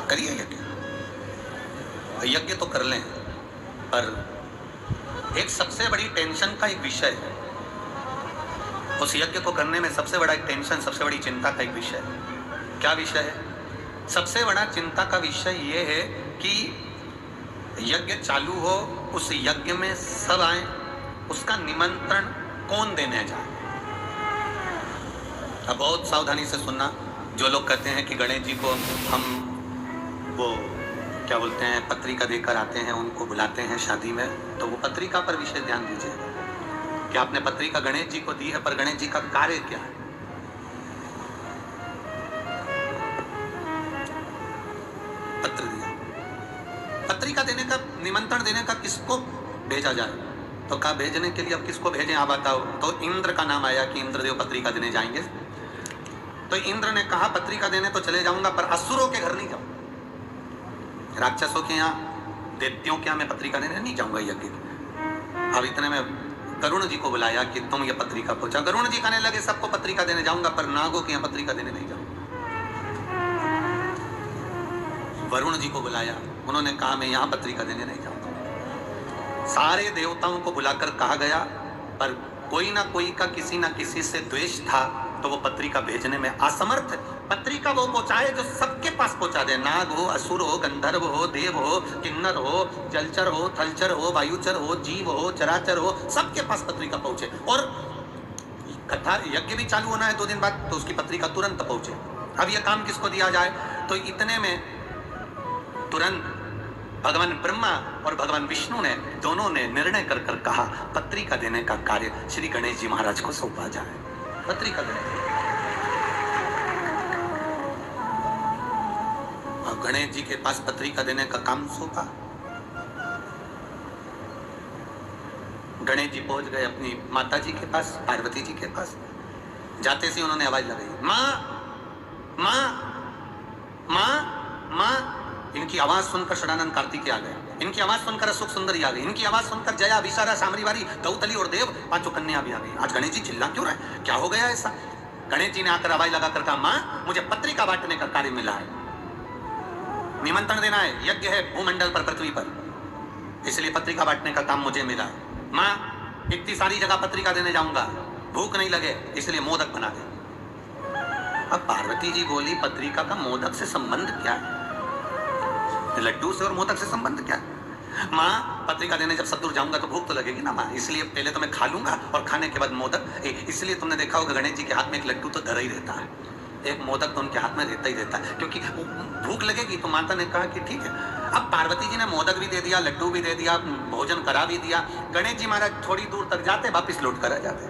करिए यज्ञ, यज्ञ तो कर लें, पर एक सबसे बड़ी टेंशन का एक विषय है। उस यज्ञ को करने में सबसे बड़ा एक टेंशन, सबसे बड़ी चिंता का एक विषय है। क्या विषय है? सबसे बड़ा चिंता का विषय ये है कि यज्ञ चालू हो, उस यज्ञ में सब आए, उसका निमंत्रण कौन देने जाए। अब बहुत सावधानी से सुनना। जो लोग कहते हैं कि गणेश जी को हम वो क्या बोलते हैं पत्रिका देकर आते हैं, उनको बुलाते हैं शादी में, तो वो पत्रिका पर विशेष ध्यान दीजिए कि आपने पत्रिका गणेश जी को दी है, पर गणेश जी का कार्य क्या है। पत्र दिया, पत्रिका देने का, निमंत्रण देने का किसको भेजा जाए, तो कहा भेजने के लिए अब किसको भेजें आप बताओ। तो इंद्र का नाम आया कि इंद्रदेव पत्रिका देने जाएंगे। तो इंद्र ने कहा पत्रिका देने तो चले जाऊंगा, पर असुरों के घर नहीं जाऊंगा, राक्षसों के यहाँ, दैत्यों के यहाँ मैं पत्रिका देने नहीं जाऊंगा यज्ञ। अब इतने में गरुण जी को बुलाया कि तुम ये पत्रिका पहुंचा। गरुण जी कहने लगे सबको पत्रिका देने जाऊंगा, पर नागों के यहाँ पत्रिका देने नहीं जाऊंगा। वरुण जी को बुलाया, उन्होंने कहा मैं यहाँ पत्रिका देने नहीं जाऊंगा। सारे देवताओं को बुलाकर कहा गया, पर कोई ना कोई का किसी ना किसी से द्वेष था, तो वो पत्रिका भेजने में असमर्थ। पत्रिका वो पहुंचाए जो सबके पास पहुंचा दे, नाग हो, असुर हो, गंधर्व हो, देव हो, किन्नर हो, जलचर हो, थलचर हो, वायुचर हो, जीव हो, चराचर हो, सबके पास पत्रिका पहुंचे। और कथा यज्ञ भी चालू होना है 2 दिन बाद, तो उसकी पत्रिका तुरंत पहुंचे। अब यह काम किसको दिया जाए, तो इतने में तुरंत भगवान ब्रह्मा और भगवान विष्णु ने दोनों ने निर्णय कर कर कहा पत्रिका देने का कार्य श्री गणेश जी महाराज को सौंपा जाए। पत्रिका देने, और गणेश जी के पास पत्रिका देने का काम सौंपा। गणेश जी पहुंच गए अपनी माता जी के पास, पार्वती जी के पास। जाते से उन्होंने आवाज लगाई, माँ माँ माँ माँ। इनकी आवाज सुनकर षडानंद कार्तिकेय आ गए, इनकी आवाज सुनकर अशोक सुंदरी आ गई, इनकी आवाज सुनकर जया, विशारा, सामरीवारी, गौतली और देव, 5 कन्या भी आ गई। आज गणेश जी चिल्ला क्यों रहे, क्या हो गया ऐसा? गणेश जी ने आकर आवाज लगाकर कहा, माँ मुझे पत्रिका बांटने का कार्य मिला है, निमंत्रण देना है, यज्ञ है भूमंडल पर, पृथ्वी पर, इसलिए पत्रिका बांटने का काम मुझे मिला है। माँ इतनी सारी जगह पत्रिका देने जाऊंगा, भूख नहीं लगे, इसलिए मोदक बना दे। अब पार्वती जी बोली पत्रिका का मोदक से संबंध क्या है, लड्डू से और मोदक से संबंध क्या है? माँ पत्रिका देने जब सब दूर जाऊंगा तो भूख तो लगेगी ना माँ, इसलिए पहले तो मैं खा लूंगा और खाने के बाद मोदक। इसलिए तुमने देखा होगा गणेश जी के हाथ में एक लड्डू तो धरा ही रहता है, एक मोदक तो उनके हाथ में रहता ही रहता है, क्योंकि भूख लगेगी। तो माता ने कहा कि ठीक है। अब पार्वती जी ने मोदक भी दे दिया, लड्डू भी दे दिया, भोजन करा भी दिया। गणेश जी महाराज थोड़ी दूर तक जाते, वापिस लौट कर आ जाते।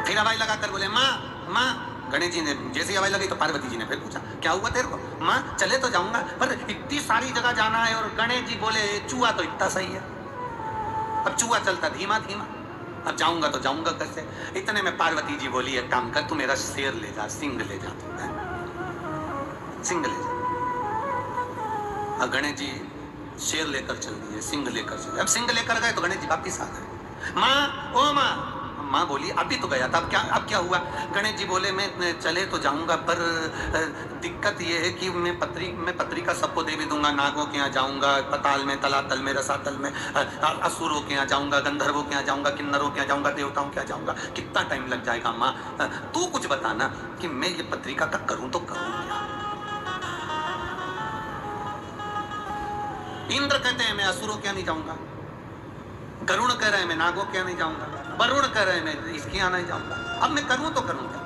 फिर हवाई लगाकर बोले माँ माँ। गणेश जी ने जैसी हवाई लगी तो पार्वती जी ने फिर पूछा क्या हुआ तेरे को? माँ चले तो जाऊंगा, पर इतनी सारी जगह जाना है। और गणेश जी बोले चूहा तो इतना सही है, अब चूहा चलता धीमा धीमा, अब जाऊंगा तो जाऊंगा कैसे? इतने में पार्वती जी बोली एक काम कर, तू मेरा शेर ले जा, सिंह ले जा, सिंह ले जा। अब गणेश जी शेर लेकर चल दिए, सिंह लेकर चल। अब सिंह लेकर गए तो गणेश जी वापिस आ गए। माँ ओ माँ। माँ बोली अभी तो गया था, अब क्या हुआ? गणेश जी बोले मैं चले तो जाऊंगा, पर दिक्कत ये है कि मैं पत्रिका सबको दे भी दूंगा, नागों के यहाँ जाऊंगा, पताल में, तलातल में, रसातल में, असुरों के यहाँ जाऊंगा, गंधर्वों के यहाँ जाऊंगा, किन्नरों के यहाँ जाऊंगा, देवताओं के यहाँ जाऊंगा, कितना टाइम लग जाएगा? माँ तू कुछ बताना कि मैं ये पत्रिका का करूं तो करूं क्या? इंद्र कहते हैं मैं असुरों के यहाँ नहीं जाऊंगा, गरुण कह रहे हैं मैं नागों के यहाँ नहीं जाऊंगा, वरुण कह रहे हैं मैं इसके यहाँ नहीं जाऊंगा, अब मैं करूं तो करूं क्या?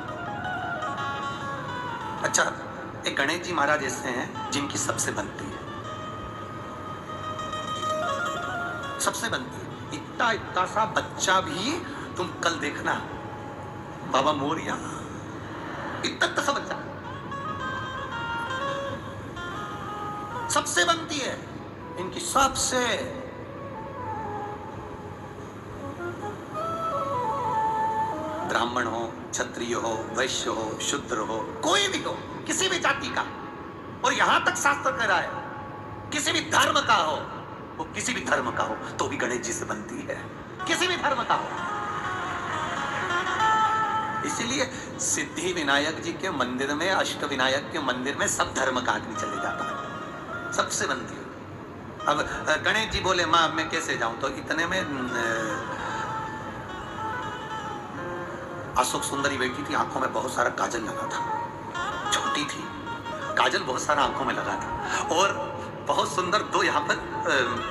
अच्छा एक गणेश जी महाराज ऐसे हैं जिनकी सबसे बनती है, सबसे बनती है। इतना इतना सा बच्चा भी तुम कल देखना, बाबा मोरिया, इतना सा बच्चा सबसे बनती है इनकी, सबसे। ब्राह्मण हो, क्षत्रिय हो, वैश्य हो, शूद्र हो, कोई भी हो, किसी भी जाति का, और यहां तक शास्त्र कह रहा है किसी भी धर्म का हो, वो किसी भी धर्म का हो तो भी गणेश जी से बनती है, किसी भी धर्म का हो। इसीलिए सिद्धि विनायक जी के मंदिर में, अष्ट विनायक के मंदिर में सब धर्म का आदमी चले जाता है, सबसे बनती है। अब गणेश जी बोले माँ मैं कैसे जाऊं, तो इतने में अशोक सुंदरी बैठी थी, आंखों में बहुत सारा काजल लगा था, छोटी थी, काजल बहुत सारा आंखों में लगा था, और बहुत सुंदर दो यहाँ पर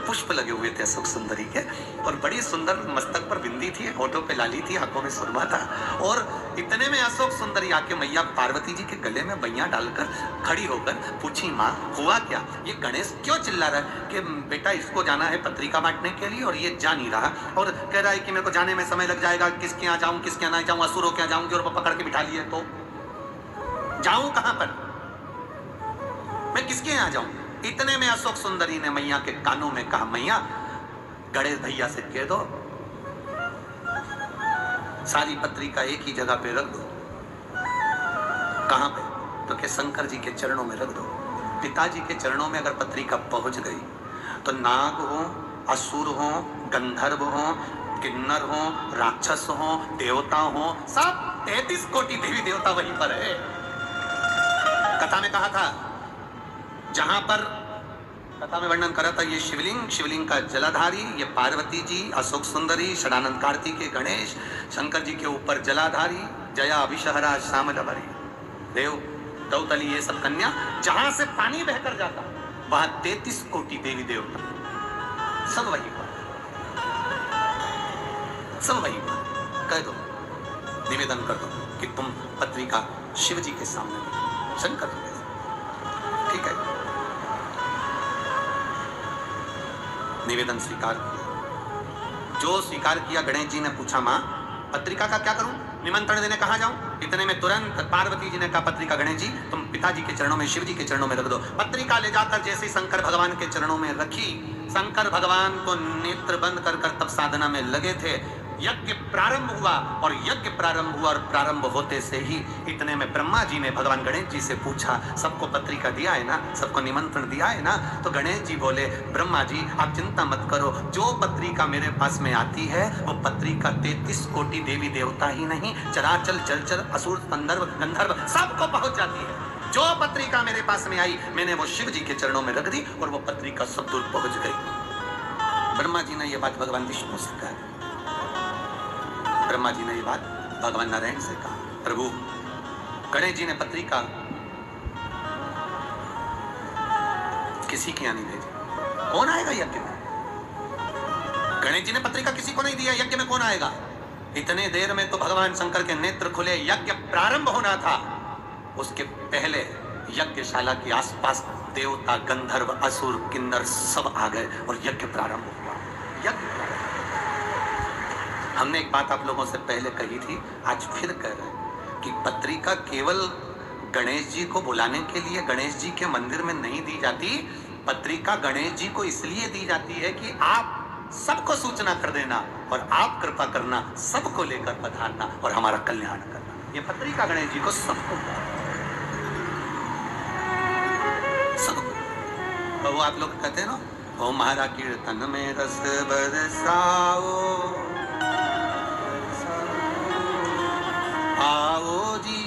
पुष्प लगे हुए थे अशोक सुंदरी के, और बड़ी सुंदर मस्तक पर बिंदी थी, होठों पे लाली थी, आंखों में सुरमा था। और इतने में अशोक सुंदरी आके मैया पार्वती जी के गले में बैया डालकर खड़ी होकर पूछी माँ हुआ क्या, ये गणेश क्यों चिल्ला रहा है कि बेटा इसको जाना है पत्रिका बांटने के लिए और ये जा नहीं रहा, और कह रहा है कि मेरे को जाने में समय लग जाएगा, किसके यहाँ जाऊँ किसके यहाँ जाऊँ, असुरों के यहाँ जाऊंगी, और पकड़ के बिठा लिए तो जाऊं कहां पर, मैं किसके यहाँ जाऊं। इतने में अशोक सुंदरी ने मैया के कानों में कहा मैया गणेश भैया से कह दो सारी पत्रिका एक ही जगह पे रख दो। कहां पे, तो के शंकर जी के चरणों में रख दो। पिताजी के चरणों में अगर पत्रिका पहुंच गई तो नाग हो, असुर हो, गंधर्व हो, किन्नर हो, राक्षस हो, देवता हो, सब 33 कोटि देवी देवता वहीं पर है। कथा में कहा था, जहां पर कथा में वर्णन करा था, ये शिवलिंग, शिवलिंग का जलाधारी, ये पार्वती जी, अशोक सुंदरी, षडानंद कार्तिकेय गणेश, शंकर जी के ऊपर जलाधारी, जया अभिषहरा श्यामलभरी, देव दौतली, ये सब कन्या, जहां से पानी बहकर जाता वहां 33 कोटि देवी देवता सब वहीं पर, सब वहीं पर। कह दो, निवेदन कर दो कि तुम पत्रिका शिव जी के सामने दो, शंकर जी के सामने, ठीक है। निवेदन स्वीकार किया, जो स्वीकार किया गणेश जी ने पूछा माँ पत्रिका का क्या करूं, निमंत्रण देने कहाँ जाऊं। इतने में तुरंत पार्वती जी ने कहा पत्रिका गणेश जी तुम पिताजी के चरणों में, शिव जी के चरणों में रख दो। पत्रिका ले जाकर जैसे शंकर भगवान के चरणों में रखी, शंकर भगवान को नेत्र बंद कर तब साधना में लगे थे। यज्ञ प्रारंभ हुआ, और यज्ञ प्रारंभ हुआ, और प्रारंभ होते से ही इतने में ब्रह्मा जी ने भगवान गणेश जी से पूछा सबको पत्रिका दिया है ना, सबको निमंत्रण दिया है ना। तो गणेश जी बोले ब्रह्मा जी आप चिंता मत करो, जो पत्रिका मेरे पास में आती है वो पत्रिका 33 कोटि देवी देवता ही नहीं, चराचर जलचर असुर गंधर्व सबको पहुंच जाती है। जो पत्रिका मेरे पास में आई मैंने वो शिव जी के चरणों में रख दी, और वो पत्रिका सब दूर पहुंच गई। ब्रह्मा जी ने यह बात भगवान विष्णु से कहा, ब्रह्मा जी ने ये बात भगवान नारायण से कहा, प्रभु गणेश जी ने पत्रिका किसी की नहीं भेजी, कौन आएगा यज्ञ में। गणेश जी ने पत्रिका किसी को नहीं दिया, यज्ञ में कौन आएगा। इतने देर में तो भगवान शंकर के नेत्र खुले, यज्ञ प्रारंभ होना था, उसके पहले यज्ञशाला के आसपास देवता गंधर्व असुर किन्नर सब आ गए और यज्ञ प्रारंभ हुआ। यज्ञ हमने एक बात आप लोगों से पहले कही थी, आज फिर कह रहे हैं कि पत्रिका केवल गणेश जी को बुलाने के लिए गणेश जी के मंदिर में नहीं दी जाती। पत्रिका गणेश जी को इसलिए दी जाती है कि आप सबको सूचना कर देना और आप कृपा करना, सबको लेकर पधारना और हमारा कल्याण करना। ये पत्रिका गणेश जी को सबको, सबको। तो वो आप लोग कहते हैं ना, ओ महारा कीर्तन में रस बरसाओ, आओ जी,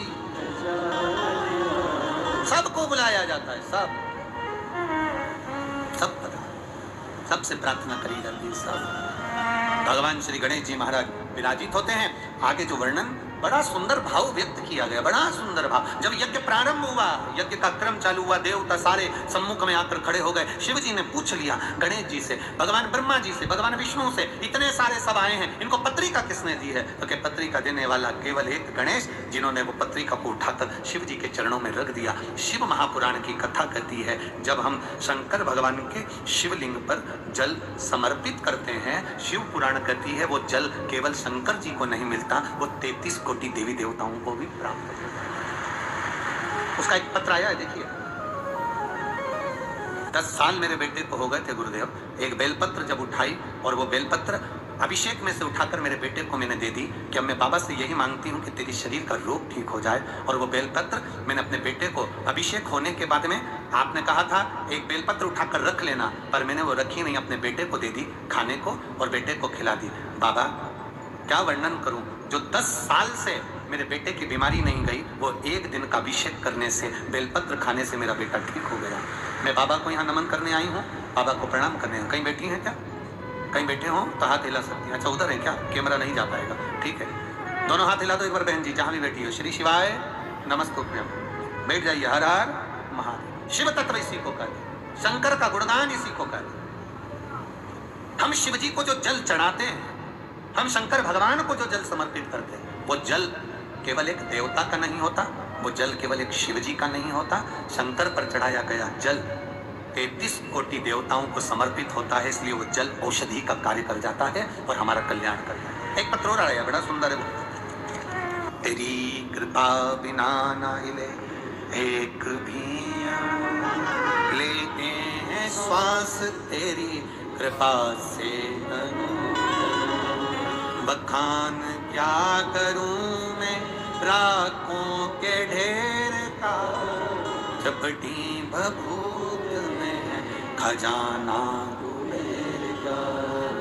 सबको बुलाया जाता है, सब पता, सबसे प्रार्थना करी जाती है। सब भगवान श्री गणेश जी महाराज विराजित होते हैं। आगे जो वर्णन बड़ा सुंदर भाव व्यक्त किया गया, बड़ा सुंदर भाव। जब यज्ञ प्रारंभ हुआ, यज्ञ का क्रम चालू हुआ, देवता सारे सम्मुख में आकर खड़े हो गए। शिव जी ने पूछ लिया गणेश जी से, भगवान ब्रह्मा जी से, भगवान विष्णु से, इतने सारे सब आए हैं, इनको पत्रिका किसने दी है। तो क्या पत्रिका देने वाला केवल एक गणेश, जिन्होंने वो पत्रिका को उठाकर शिव जी के चरणों में रख दिया। शिव महापुराण की कथा कहती है, जब हम शंकर भगवान के शिवलिंग पर जल समर्पित करते हैं, शिव पुराण कहती है वो जल केवल शंकर जी को नहीं मिलता, वो 33 कोटि देवी देवताओं को भी प्राप्त होता है। उसका एक पत्र आया है, देखिए। 10 साल मेरे बेटे को हो गए थे गुरुदेव, एक बेलपत्र जब उठाई और वो बेलपत्र अभिषेक में से उठाकर मेरे बेटे को मैंने दे दी कि अब मैं बाबा से यही मांगती हूँ कि तेरी शरीर का रोग ठीक हो जाए। और वो बेलपत्र मैंने अपने बेटे को अभिषेक होने के बाद में, आपने कहा था एक बेलपत्र उठाकर रख लेना, पर मैंने वो रखी नहीं, अपने बेटे को दे दी खाने को और बेटे को खिला दी। बाबा क्या वर्णन करूं, जो 10 साल से मेरे बेटे की बीमारी नहीं गई, वो एक दिन का अभिषेक करने से, बेलपत्र खाने से मेरा बेटा ठीक हो गया। मैं बाबा को यहाँ नमन करने आई हूँ, बाबा को प्रणाम करने। कहीं बैठी हैं क्या? कहीं बैठे हो तो हाथ हिला सकती हैं। अच्छा उधर है क्या? कैमरा नहीं जा पाएगा, ठीक है। दोनों हाथ हिला दो एक बार बहन जी, जहां भी बैठी हो। श्री शिवाय नमस्तुभ्यम। बैठ जाइए। हर हर महादेव। शिव तत्व इसी को कहते, शंकर का गुणगान इसी को कहते। हम शिव जी को जो जल चढ़ाते हैं, हम शंकर भगवान को जो जल समर्पित करते हैं, वो जल केवल एक देवता का नहीं होता, वो जल केवल एक शिव जी का नहीं होता। शंकर पर चढ़ाया गया जल 33 कोटि देवताओं को समर्पित होता है, इसलिए वो जल औषधि का कार्य कर जाता है और हमारा कल्याण करता है। एक पत्र और आया, बड़ा सुंदर है वो। तेरी कृपा बिना ना हिले एक भी लेते हैं श्वास, तेरी कृपा से बखान क्या करूं मैं राखों के ढेर का, चपटी भभूत में खजाना कुबेर का।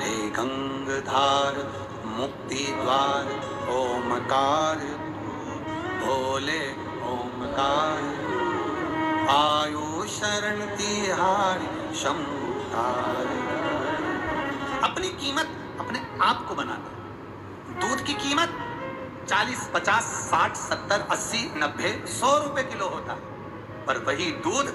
हे गंगधार मुक्ति द्वार ओमकार, भोले ओमकार, आयो शरण तिहारी शंभुतार। अपनी कीमत अपने आप को बनाना। दूध की कीमत 40, 50, 60, 70, 80, 90, 100 रुपए किलो होता है, पर वही दूध